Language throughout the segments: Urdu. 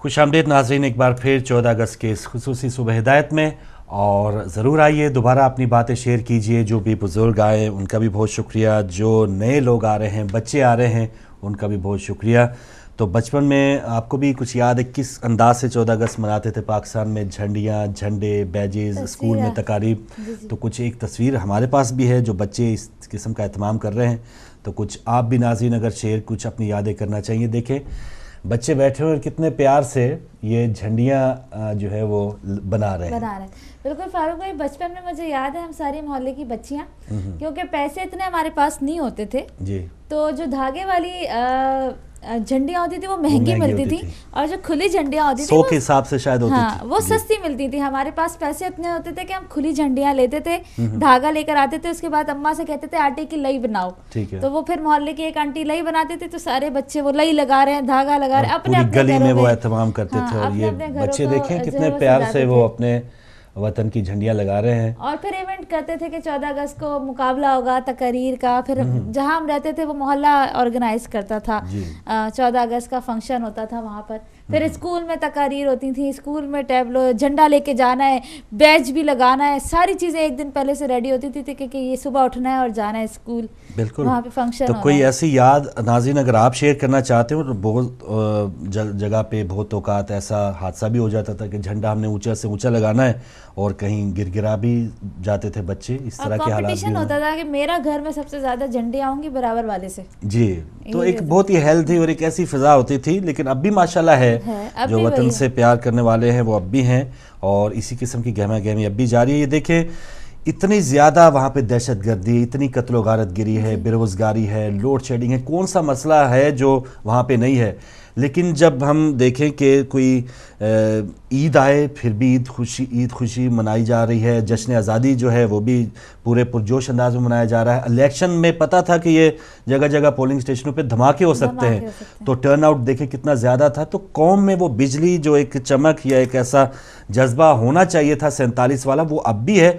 خوش آمدید ناظرین ایک بار پھر 14 اگست کے اس خصوصی صبح ہدایت میں، اور ضرور آئیے دوبارہ اپنی باتیں شیئر کیجئے. جو بھی بزرگ آئے ان کا بھی بہت شکریہ، جو نئے لوگ آ رہے ہیں، بچے آ رہے ہیں، ان کا بھی بہت شکریہ. تو بچپن میں آپ کو بھی کچھ یاد ہے کس انداز سے 14 اگست مناتے تھے پاکستان میں؟ جھنڈیاں، جھنڈے، بیجز، اسکول میں تقاریب. تو کچھ ایک تصویر ہمارے پاس بھی ہے جو بچے اس قسم کا اہتمام کر رہے ہیں. تو کچھ آپ بھی ناظرین اگر شیئر کچھ اپنی یادیں کرنا چاہیے. دیکھیں بچے بیٹھے ہوئے کتنے پیار سے یہ جھنڈیاں جو ہے وہ بنا رہے ہیں. بالکل فاروق بھائی، بچپن میں مجھے یاد ہے ہم سارے محلے کی بچیاں، کیونکہ پیسے اتنے ہمارے پاس نہیں ہوتے تھے جی، تو جو دھاگے والی جھنڈیاں ہوتی تھی وہ مہنگی ملتی تھی، اور جو کھلی جھنڈیاں ہوتی تھی 100 کے حساب سے شاید ہوتی تھی، وہ سستی ملتی تھی. ہمارے پاس پیسے اتنے ہوتے تھے کہ ہم کھلی جھنڈیاں لیتے تھے، دھاگا لے کر آتے تھے. اس کے بعد اماں سے کہتے تھے آٹے کی لئی بناؤ، تو وہ پھر محلے کی ایک آنٹی لئی بناتی تھی، تو سارے بچے وہ لئی لگا رہے ہیں، دھاگا لگا رہے ہیں، اپنے اپنے گلی میں وہ اہتمام کرتے تھے. اور یہ بچے دیکھیں کتنے پیار سے وہ اپنے وطن کی جھنڈیاں لگا رہے ہیں. اور پھر ایونٹ کرتے تھے کہ 14 اگست کو مقابلہ ہوگا تقریر کا. پھر جہاں ہم رہتے تھے وہ محلہ آرگنائز کرتا تھا، 14 اگست کا فنکشن ہوتا تھا وہاں پر. پھر اسکول میں تقاریر ہوتی تھیں، اسکول میں ٹیبلو، جھنڈا لے کے جانا ہے، بیج بھی لگانا ہے، ساری چیزیں ایک دن پہلے سے ریڈی ہوتی تھی کہ یہ صبح اٹھنا ہے اور جانا ہے اسکول. بالکل، وہاں پہ فنکشن تو کوئی ایسی یاد ناظرین اگر آپ شیئر کرنا چاہتے ہو. بہت جگہ پہ بہت اوقات ایسا حادثہ بھی ہو جاتا تھا کہ جھنڈا ہم نے اونچا سے اونچا لگانا ہے اور کہیں گر گرا بھی جاتے تھے بچے. اس طرح کے حالات بھی ہوتا تھا کہ میرا گھر میں سب سے زیادہ جھنڈے آؤں گی برابر والے سے. جی، تو ایک بہت ہی ہیلتھی اور ایک ایسی فضا ہوتی تھی. لیکن اب بھی ماشاءاللہ ہے جو وطن سے پیار کرنے والے ہیں وہ اب بھی ہیں، اور اسی قسم کی گہما گہمی اب بھی جاری ہے. یہ دیکھیں اتنی زیادہ وہاں پہ دہشت گردی، اتنی قتل و غارت گری ہے، بے روزگاری ہے، لوڈ شیڈنگ ہے. کون سا مسئلہ ہے جو وہاں پہ نہیں ہے؟ لیکن جب ہم دیکھیں کہ کوئی عید آئے پھر بھی عید خوشی منائی جا رہی ہے. جشن آزادی جو ہے وہ بھی پورے پرجوش انداز میں منایا جا رہا ہے. الیکشن میں پتہ تھا کہ یہ جگہ جگہ پولنگ اسٹیشنوں پہ دھماکے ہو سکتے ہیں، تو ٹرن آؤٹ دیکھیں کتنا زیادہ تھا. تو قوم میں وہ بجلی جو ایک چمک یا ایک ایسا جذبہ ہونا چاہیے تھا 47 والا، وہ اب بھی ہے.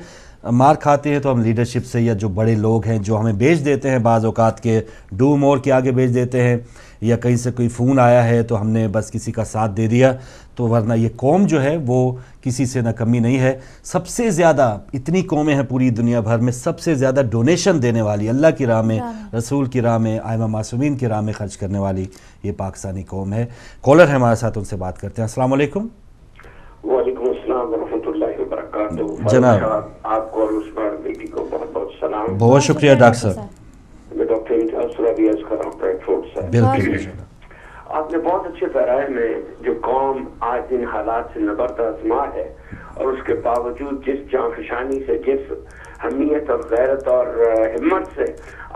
مار کھاتے ہیں تو ہم لیڈرشپ سے یا جو بڑے لوگ ہیں جو ہمیں بھیج دیتے ہیں بعض اوقات کے ڈو مور کے آگے بھیج دیتے ہیں، یا کہیں سے کوئی فون آیا ہے تو ہم نے بس کسی کا ساتھ دے دیا. تو ورنہ یہ قوم جو ہے وہ کسی سے نہ کمی نہیں ہے. سب سے زیادہ اتنی قومیں ہیں پوری دنیا بھر میں، سب سے زیادہ ڈونیشن دینے والی، اللہ کی راہ میں، رسول کی راہ میں، ائمہ معصومین کی راہ میں خرچ کرنے والی یہ پاکستانی قوم ہے. کالر ہے ہمارے ساتھ، ان سے بات کرتے ہیں. السلام علیکم. وعلیکم السلام ورحمۃ اللہ وبرکاتہ. جناب آپ کو اور عثمان بیٹی کو بہت بہت سلام. بہت شکریہ ڈاکٹر صاحب. میں ڈاکٹر امتیاز سرابی عرض کر رہا ہوں بریڈ فورڈ سے. بالکل، آپ نے بہت اچھے پیرائے میں جو قوم آج ان حالات سے نبرد آزما ہے اور اس کے باوجود جس جانفشانی سے، جس حمیت اور غیرت اور ہمت سے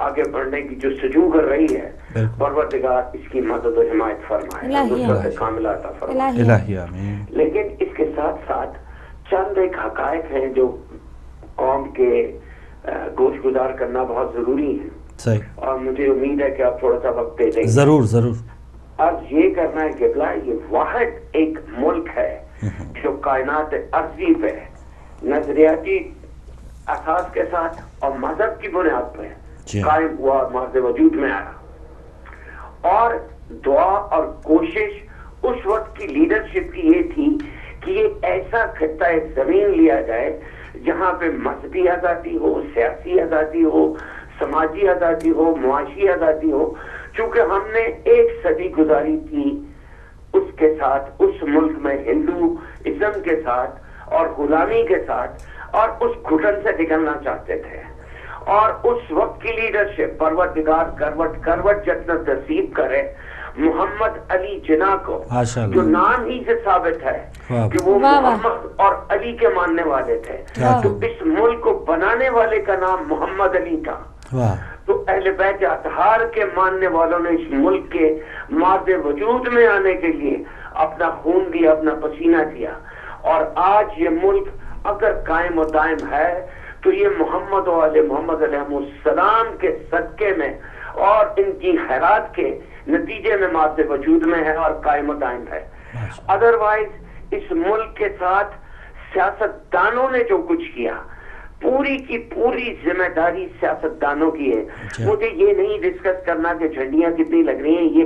آگے بڑھنے کی جستجو کر رہی ہے، پروردگار اس کی مدد و حمایت فرمائے، نصرت کاملہ عطا فرمائے. لیکن اس کے ساتھ ساتھ چند ایک حقائق ہیں جو قوم کے گوش گزار کرنا بہت ضروری ہے، اور مجھے امید ہے کہ آپ تھوڑا سا وقت دے دیں گے. ضرور ضرور. عرض یہ کرنا ہے کہ یہ واحد ایک ملک ہے جو کائنات ارضی پہ نظریاتی اساس کے ساتھ اور مذہب کی بنیاد پہ قائم ہوا اور مرد وجود میں آیا. اور دعا اور کوشش اس وقت کی لیڈرشپ کی یہ تھی کہ یہ ایسا خطہ زمین لیا جائے جہاں پہ مذہبی آزادی ہو، سیاسی آزادی ہو، سماجی آزادی ہو، معاشی آزادی ہو. چونکہ ہم نے 1 صدی گزاری تھی اس کے ساتھ، اس ملک میں ہندو ازم کے ساتھ اور غلامی کے ساتھ، اور اس گھٹن سے نکلنا چاہتے تھے. اور اس وقت کی لیڈرشپ پروردگار کروٹ جنت نصیب کرے محمد علی جناح کو، جو نام ہی سے ثابت ہے کہ وہ محمد اور علی کے ماننے والے تھے. تو اس ملک کو بنانے والے کا نام محمد علی تھا. تو اہل بیت اطہار کے ماننے والوں نے اس ملک کے ماد وجود میں آنے کے لیے اپنا خون دیا، اپنا پسینہ دیا. اور آج یہ ملک اگر قائم و دائم ہے تو یہ محمد و آل محمد علیہ السلام کے صدقے میں اور ان کی خیرات کے نتیجے میں ماد وجود میں ہے اور قائم و دائم ہے. ادروائز اس ملک کے ساتھ سیاستدانوں نے جو کچھ کیا، پوری کی پوری ذمہ داری سیاستدانوں کی ہے. مجھے یہ نہیں ڈسکس کرنا کہ جھنڈیاں کتنی لگ رہی ہیں، یہ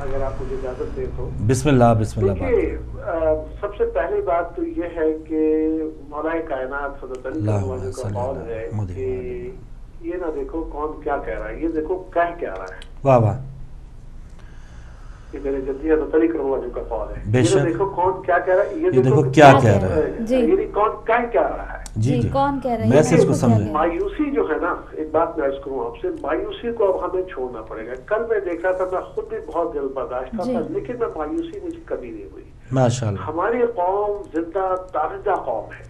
اگر آپ مجھے اجازت دیں تو بسم اللہ بسم اللہ. سب سے پہلی بات تو یہ ہے کہ مولا کائنات حضرت علی کا قول ہے کہ یہ نہ دیکھو کون کیا کہہ رہا ہے، یہ دیکھو کہہ کیا رہا ہے. واہ واہ. یہ میرے جدی حضرت علی کا قول ہے. بے شک. دیکھو کون کیا کہہ رہا ہے، یہ دیکھو کیا کہہ رہا ہے. یعنی کون کہہ کیا رہا ہے. جی جی کون کہہ رہا ہے. میسج کو سمجھیں. مایوسی جو ہے نا، ایک بات میں عرض کروں آپ سے، مایوسی کو اب ہمیں چھوڑنا پڑے گا. کل میں دیکھا تھا، میں خود بھی بہت دل برداشت تھا، لیکن میں مایوسی مجھے کبھی نہیں ہوئی. ماشاءاللہ. ہماری قوم زندہ تازہ قوم ہے.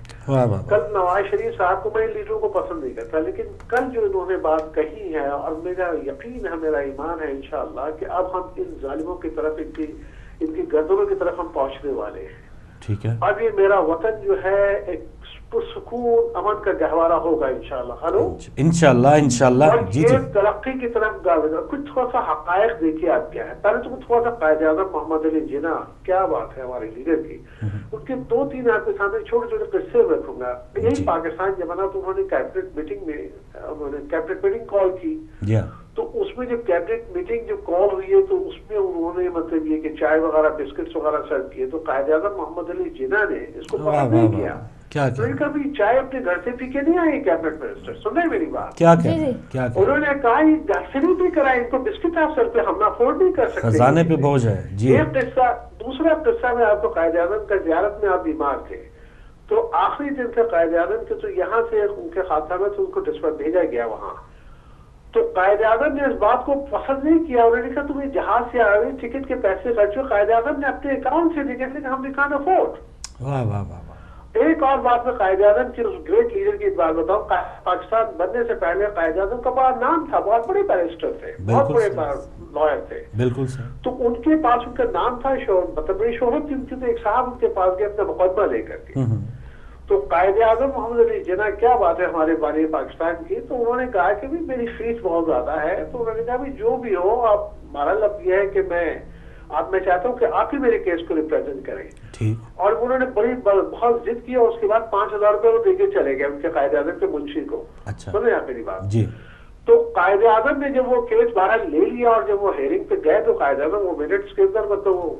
کل نواز شریف صاحب کو میں لیڈروں کو پسند نہیں کرتا، لیکن کل جو انہوں نے بات کہی ہے، اور میرا یقین ہے، میرا ایمان ہے انشاءاللہ کہ اب ہم ان ظالموں کی طرف، ان کی گردنوں کی طرف ہم پہنچنے والے ہیں. ٹھیک ہے. اب یہ میرا وطن جو ہے ایک پرسکون امن کا گہوارہ ہوگا انشاءاللہ. ہلو انشاءاللہ انشاءاللہ. جی جی. ترقی کی طرف گاڑے گا. کچھ تھوڑا سا حقائق دیکھیے آپ کیا ہے. پہلے تو تھوڑا سا قائد اعظم محمد علی جناح، کیا بات ہے ہمارے لیڈر کی. ان کے 2-3 آپ کے سامنے چھوٹے چھوٹے قصے رکھوں گا. یہی پاکستان جب بنا تو انہوں نے کیبنٹ میٹنگ کال کی، تو اس میں جو کیبنٹ میٹنگ جو کال ہوئی ہے تو اس میں انہوں نے مطلب یہ کہ چائے وغیرہ بسکٹس وغیرہ سرو کیے. تو قائد اعظم محمد علی جناح نے اس کو پسند نہیں کیا. کبھی چائے اپنے گھر سے پی کے نہیں آئے کیبنٹ منسٹر. سن رہے میری بات؟ کیا انہوں نے کہا یہ گھر سے نہیں پی کر آئے، ان کو بسکٹ آپ سر پہ ہم افورڈ نہیں کر سکتے، خزانے پہ بوجھ ہے. جی. ایک قصہ. دوسرا قصہ میں آپ کو، قائد اعظم کا زیارت میں آپ بیمار تھے، تو آخری دن سے قائد اعظم کے تو یہاں سے ان کے خاتمہ میں سے ان کو ٹرانسفر بھیجا گیا وہاں. تو قائد اعظم نے اس بات کو پسند نہیں کیا. انہوں نے کہا تم یہ جہاز سے آ رہے ٹکٹ کے پیسے خرچ ہو. قائد اعظم نے اپنے اکاؤنٹ سے دیکھے کہ ہم کان افورڈ. واہ واہ واہ. ایک اور بات میں قائد اعظم کی اس گریٹ لیڈر کی بات بتاؤں. پاکستان بننے سے پہلے قائد اعظم کا بڑا نام تھا، بہت بڑے بیرسٹر تھے، بہت بڑے لائر تھے. بالکل سر. تو ان کے پاس ان کا نام تھا، مطلب بڑی شہرت تھی ان کی. تو ایک صاحب ان کے پاس گئے اپنا مقدمہ لے کر کے. تو قائد اعظم محمد علی جناح، کیا بات ہے ہمارے بانی پاکستان کی. تو انہوں نے کہا کہ میری فیس بہت زیادہ ہے. تو انہوں نے کہا جو بھی ہو آپ، ہمارا لفظ یہ ہے کہ میں چاہتا ہوں کہ آپ ہی میرے کیس کو ریپرزینٹ کریں. اور انہوں نے بہت ضد کیا. اس کے بعد 5,000 روپے وہ دے کے چلے گئے ان کے قائد اعظم کے منشی کو. سنیں آپ میری بات. جی. تو قائد اعظم نے جب وہ کیس باہر لے لیا اور جب وہ ہیئرنگ پہ گئے تو قائد اعظم وہ منٹس کے اندر مطلب وہ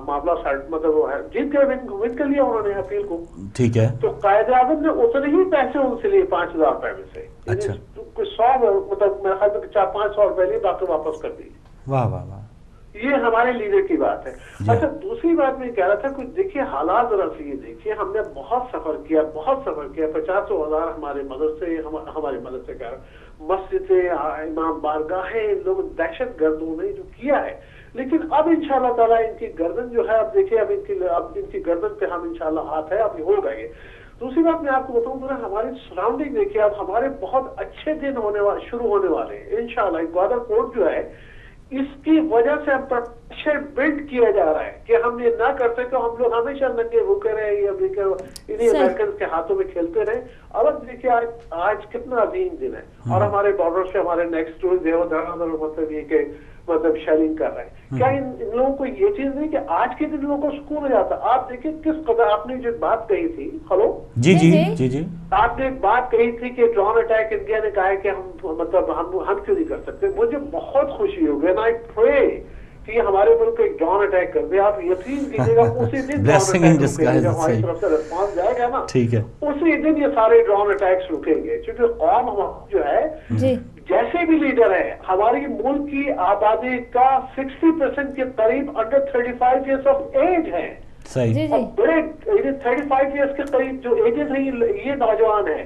معاملہ مطلب وہ جیت گئے، ون کر لیا انہوں نے اپیل کو. ٹھیک ہے. تو قائد اعظم نے اتنے ہی پیسے ان سے لیے 5,000 روپے میں سے. اچھا. کچھ 100 مطلب میرے خیال میں 400-500 روپے لیے، باقی واپس کر دی. واہ واہ واہ. یہ ہمارے لیڈر کی بات ہے. اچھا دوسری بات میں کہہ رہا تھا، کچھ دیکھیے حالات ذرا سے یہ دیکھیے. ہم نے بہت سفر کیا 50,000 ہمارے مدرسے کا مسجدیں، امام بارگاہیں، لوگ دہشت گردوں نے جو کیا ہے. لیکن اب انشاءاللہ تعالیٰ ان کی گردن جو ہے، اب دیکھیے اب ان کی گردن پہ ہم انشاءاللہ ہاتھ ہے، اب یہ ہوگا. یہ دوسری بات میں آپ کو بتاؤں ذرا ہماری سراؤنڈنگ دیکھیے. اب ہمارے بہت اچھے دن شروع ہونے والے ہیں انشاءاللہ. گوادر پورٹ جو ہے اس کی وجہ سے اب پریشر بلڈ کیا جا رہا ہے کہ ہم یہ نہ کر سکے. ہم لوگ ہمیشہ ننگے بھوکے رہے، انہیں امریکن کے ہاتھوں میں کھیلتے رہے. اور اب دیکھیے آج کتنا عظیم دن ہے، اور ہمارے بارڈر سے ہمارے نیکسٹ مطلب یہ کہ مطلب شیلنگ کر رہے ہیں. کیا ان لوگوں کو یہ چیز نہیں کہ آج کے دن لوگوں کو سکون ہو جاتا؟ آپ دیکھیں کس قدر آپ نے جو بات کہی تھی. ہلو جی جی جی جی. آپ نے ایک بات کہی تھی کہ ڈرون اٹیک انڈیا نے کہا ہے کہ ہم مطلب ہم کیوں نہیں کر سکتے. مجھے بہت خوشی ہوگی and I pray کہ یہ ہمارے ملک کو ایک ڈرون اٹیک کر دے. آپ یقین کیجیے گا اسی دن ہماری طرف سے رسپانس جائے گا نا، ٹھیک ہے، اسی دن یہ سارے ڈرون اٹیکس رکیں گے. کیونکہ قوم جو ہے جیسے بھی لیڈر ہے، ہماری ملک کی آبادی کا 60% کے قریب انڈر 35 ایئرس آف ایج ہے. اور بڑے 35 ایئرس کے قریب جو ایجز ہیں یہ نوجوان ہیں.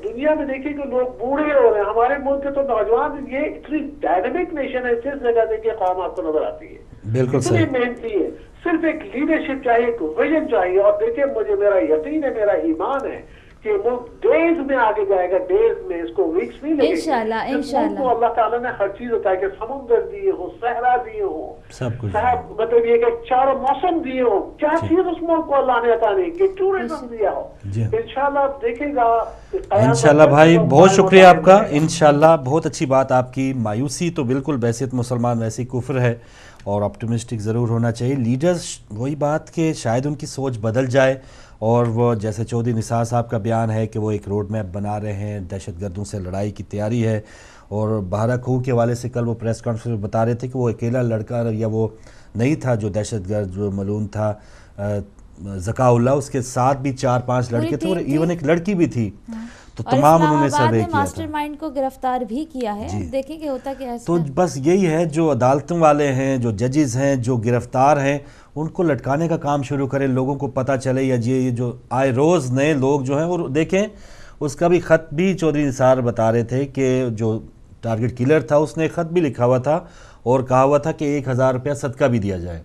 دنیا میں دیکھیں کہ لوگ بوڑھے ہو رہے ہیں، ہمارے ملک کے تو نوجوان. یہ اتنی ڈائنامک نیشن ہے، جس جگہ دیکھیے قوم آپ کو نظر آتی ہے. بالکل اتنی محنتی ہے. صرف ایک لیڈرشپ چاہیے، ایک ویژن چاہیے. اور دیکھیں مجھے میرا یقین ہے، میرا ایمان ہے کہ ملک ڈیز میں آگے جائے گا. ڈیز میں، اس کو ویکس نہیں لگے گا. انشاءاللہ تو اللہ تعالیٰ نے ہر چیز ہوتا ہے کہ سمندر دیے ہوں، صحرا دیے ہوں، سب کچھ مطلب یہ کہ چاروں موسم دیے ہوں. کیا چیز اس ملک کو اللہ نے عطا نہیں کی؟ ٹورزم دیا ہو. انشاءاللہ آپ دیکھیں گا. انشاءاللہ بھائی بہت شکریہ آپ کا. انشاءاللہ بہت اچھی بات آپ کی. مایوسی تو بالکل بحیثیت مسلمان ویسی کفر ہے، اور آپٹیمسٹک ضرور ہونا چاہیے. لیڈرز وہی بات کہ شاید ان کی سوچ بدل جائے، اور وہ جیسے چودھری نثار صاحب کا بیان ہے کہ وہ ایک روڈ میپ بنا رہے ہیں، دہشت گردوں سے لڑائی کی تیاری ہے، اور بہارا کھو کے حوالے سے کل وہ پریس کانفرنس میں بتا رہے تھے کہ وہ اکیلا لڑکا یا وہ نہیں تھا جو دہشت گرد جو ملعون تھا ذکا اللہ، اس کے ساتھ بھی 4-5 لڑکے تھے اور ایون ایک لڑکی بھی تھی، تو تمام انہوں نے سروے کیا تھا، ماسٹر مائنڈ کو گرفتار بھی کیا ہے۔ دیکھیں کہ ہوتا کیا ہے۔ تو بس یہی ہے، جو عدالتوں والے ہیں، جو ججز ہیں، جو گرفتار ہیں، ان کو لٹکانے کا کام شروع کریں، لوگوں کو پتہ چلے، یا یہ جو آئے روز نئے لوگ جو ہیں، اور دیکھیں اس کا بھی خط بھی چودھری نثار بتا رہے تھے کہ جو ٹارگٹ کلر تھا اس نے خط بھی لکھا ہوا تھا اور کہا ہوا تھا کہ 1000 روپیہ صدقہ بھی دیا جائے،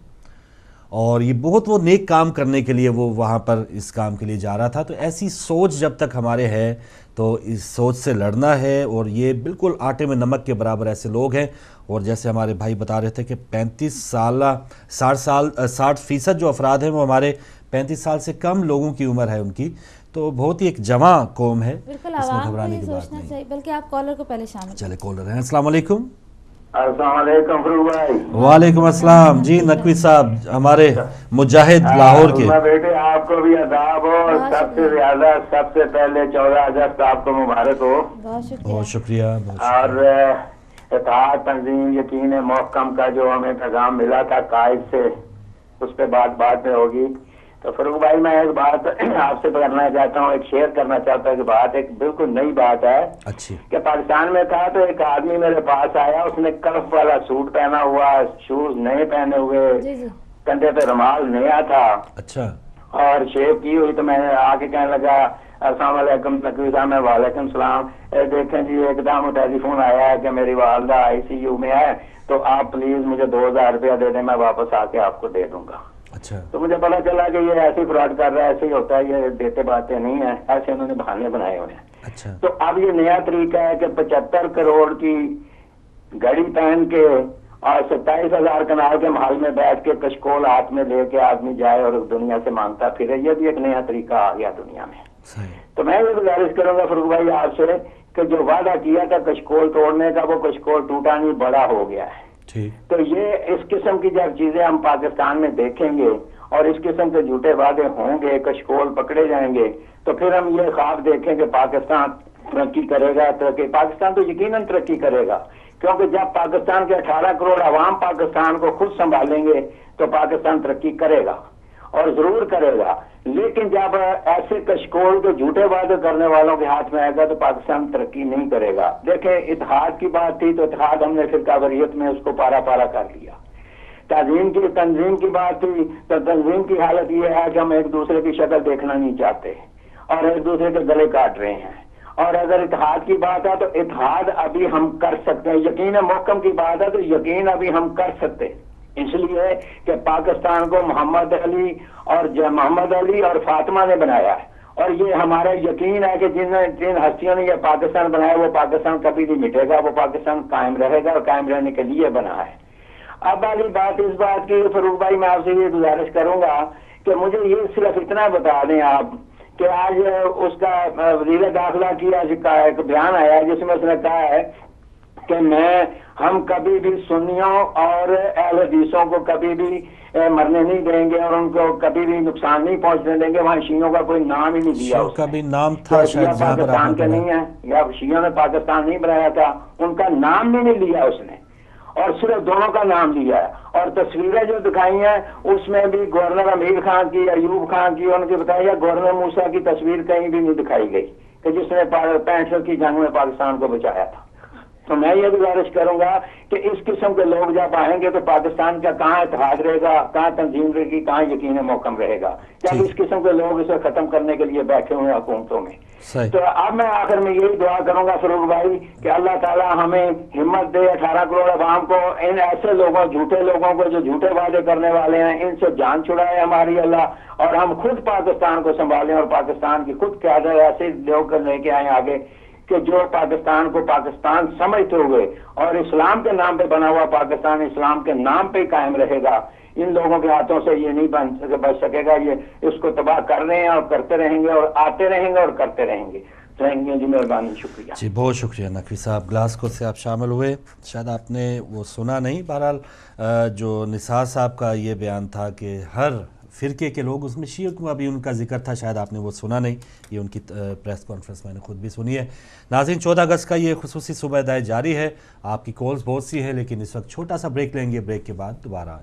اور یہ بہت وہ نیک کام کرنے کے لیے وہ وہاں پر اس کام کے لیے جا رہا تھا۔ تو ایسی سوچ جب تک ہمارے ہے تو اس سوچ سے لڑنا ہے، اور یہ بالکل آٹے میں نمک کے برابر ایسے لوگ ہیں، اور جیسے ہمارے بھائی بتا رہے تھے کہ 60% جو افراد ہیں وہ ہمارے 35 سال سے کم لوگوں کی عمر ہے ان کی، تو بہت ہی ایک جواں قوم ہے، بالکل اس میں عوام کو گھبرانے یہ کی بات سوچنا نہیں۔ چاہیے، بلکہ آپ کالر کو پہلے شامل چلے کالر ہیں۔ السلام علیکم۔ السلام علیکم فروغ بھائی۔ وعلیکم السلام جی نقوی صاحب، ہمارے مجاہد لاہور کے۔ بیٹے آپ کو بھی آداب ہو، اور سب سے زیادہ سب سے پہلے 14 اگست آپ کو مبارک ہو۔ بہت شکریہ۔ اور اتحاد تنظیم یقین محکم کا جو ہمیں پیغام ملا تھا قائد سے، اس پہ بات میں ہوگی۔ تو فروغ بھائی میں ایک بات آپ سے کرنا چاہتا ہوں، ایک شیئر کرنا چاہتا ہوں کہ بات ایک بالکل نئی بات ہے کہ پاکستان میں تھا تو ایک آدمی میرے پاس آیا، اس نے کلف والا سوٹ پہنا ہوا، شوز نئے پہنے ہوئے، کندھے پہ رومال نیا تھا، اچھا، اور شیو کی ہوئی۔ تو میں آ کے کہنے لگا السلام علیکم نقوی صاحب۔ میں وعلیکم السلام۔ دیکھیں جی ایک دم ٹیلی فون آیا ہے کہ میری والدہ ICU میں ہے، تو آپ پلیز مجھے 2000 روپیہ دے دیں، میں واپس آ کے آپ کو دے دوں گا۔ اچھا، تو مجھے پتا چلا کہ یہ ایسے فراڈ کر رہا ہے، ایسے ہی ہوتا ہے، یہ دیتے باتیں نہیں ہیں، ایسے انہوں نے بہانے بنائے ہوئے ہیں۔ اچھا، تو اب یہ نیا طریقہ ہے کہ 75 کروڑ کی گھڑی پہن کے اور 27,000 کنال کے محل میں بیٹھ کے کشکول ہاتھ میں لے کے آدمی جائے اور دنیا سے مانگتا پھرے، یہ بھی ایک نیا طریقہ آ گیا دنیا میں۔ تو میں یہ گزارش کروں گا فروغ بھائی آپ سے کہ جو وعدہ کیا تھا کشکول توڑنے کا، وہ کشکول ٹوٹا نہیں، بڑا ہو گیا ہے۔ تو یہ اس قسم کی جب چیزیں ہم پاکستان میں دیکھیں گے اور اس قسم کے جھوٹے وعدے ہوں گے، کشکول پکڑے جائیں گے، تو پھر ہم یہ خواب دیکھیں کہ پاکستان ترقی کرے گا۔ پاکستان تو یقیناً ترقی کرے گا، کیونکہ جب پاکستان کے 18 کروڑ عوام پاکستان کو خود سنبھالیں گے تو پاکستان ترقی کرے گا، اور ضرور کرے گا۔ لیکن جب ایسے کشکول کے جھوٹے وعدے کرنے والوں کے ہاتھ میں آئے گا تو پاکستان ترقی نہیں کرے گا۔ دیکھیں اتحاد کی بات تھی تو اتحاد ہم نے فرقہ واریت میں اس کو پارا پارا کر لیا۔ تنظیم کی بات تھی تو تنظیم کی حالت یہ ہے کہ ہم ایک دوسرے کی شکل دیکھنا نہیں چاہتے اور ایک دوسرے کے گلے کاٹ رہے ہیں۔ اور اگر اتحاد کی بات ہے تو اتحاد ابھی ہم کر سکتے ہیں، یقین محکم کی بات ہے تو یقین ابھی ہم کر سکتے ہیں، اس لیے کہ پاکستان کو محمد علی اور فاطمہ نے بنایا ہے، اور یہ ہمارا یقین ہے کہ جن ہستیوں نے یہ پاکستان بنایا وہ پاکستان کبھی نہیں مٹے گا، وہ پاکستان قائم رہے گا اور قائم رہنے کے لیے بنا ہے۔ اب والی بات اس بات کی فروغ بھائی میں آپ سے یہ گزارش کروں گا کہ مجھے یہ صرف اتنا بتا دیں آپ کہ آج اس کا وزیر داخلہ کی ایک بیان آیا جس میں اس نے کہا ہے کہ ہم کبھی بھی سنیوں اور اہل حدیثوں کو کبھی بھی مرنے نہیں دیں گے اور ان کو کبھی بھی نقصان نہیں پہنچنے دیں گے۔ وہاں شیعوں کا کوئی نام ہی نہیں دیا، کبھی نام تھا شاید پاکستان کے نہیں ہے، یا شیعوں نے پاکستان نہیں بنایا تھا، ان کا نام بھی نہیں لیا اس نے، اور صرف دونوں کا نام لیا ہے۔ اور تصویریں جو دکھائی ہیں اس میں بھی گورنر امیر خان کی، ایوب خان کی، ان کی بتائی ہے، گورنر موسیٰ کی تصویر کہیں بھی نہیں دکھائی گئی کہ جس نے 65 کی جنگ میں پاکستان کو بچایا تھا۔ تو میں یہ گزارش کروں گا کہ اس قسم کے لوگ جب آئیں گے تو پاکستان کا کہاں اتحاد رہے گا، کہاں تنظیم رہے گی، کہاں یقین محکم رہے گا، جب اس قسم کے لوگ اسے ختم کرنے کے لیے بیٹھے ہوئے ہیں حکومتوں میں۔ تو اب میں آخر میں یہی دعا کروں گا فروغ بھائی کہ اللہ تعالیٰ ہمیں ہمت دے، 18 کروڑ عوام کو، ان ایسے لوگوں جھوٹے لوگوں کو جو جھوٹے وعدے کرنے والے ہیں، ان سے جان چھڑائے ہماری اللہ، اور ہم خود پاکستان کو سنبھالیں اور پاکستان کی خود قیادت ایسے لوگ لے کے آئیں آگے کہ جو پاکستان کو پاکستان سمجھتے ہوئے اور اسلام کے نام پہ بنا ہوا پاکستان اسلام کے نام پہ قائم رہے گا۔ ان لوگوں کے ہاتھوں سے یہ نہیں بچ سکے گا، یہ اس کو تباہ کر رہے ہیں اور کرتے رہیں گے اور آتے رہیں گے اور کرتے رہیں گے۔ جی مہربانی، شکریہ جی، بہت شکریہ نقوی صاحب۔ گلاسکو سے آپ شامل ہوئے، شاید آپ نے وہ سنا نہیں، بہرحال جو نثار صاحب کا یہ بیان تھا کہ ہر فرقے کے لوگ، اس میں شیعہ کو ابھی ان کا ذکر تھا، شاید آپ نے وہ سنا نہیں، یہ ان کی پریس کانفرنس میں نے خود بھی سنی ہے۔ ناظرین 14 اگست کا یہ خصوصی صبح ہدایت جاری ہے، آپ کی کالز بہت سی ہیں، لیکن اس وقت چھوٹا سا بریک لیں گے، بریک کے بعد دوبارہ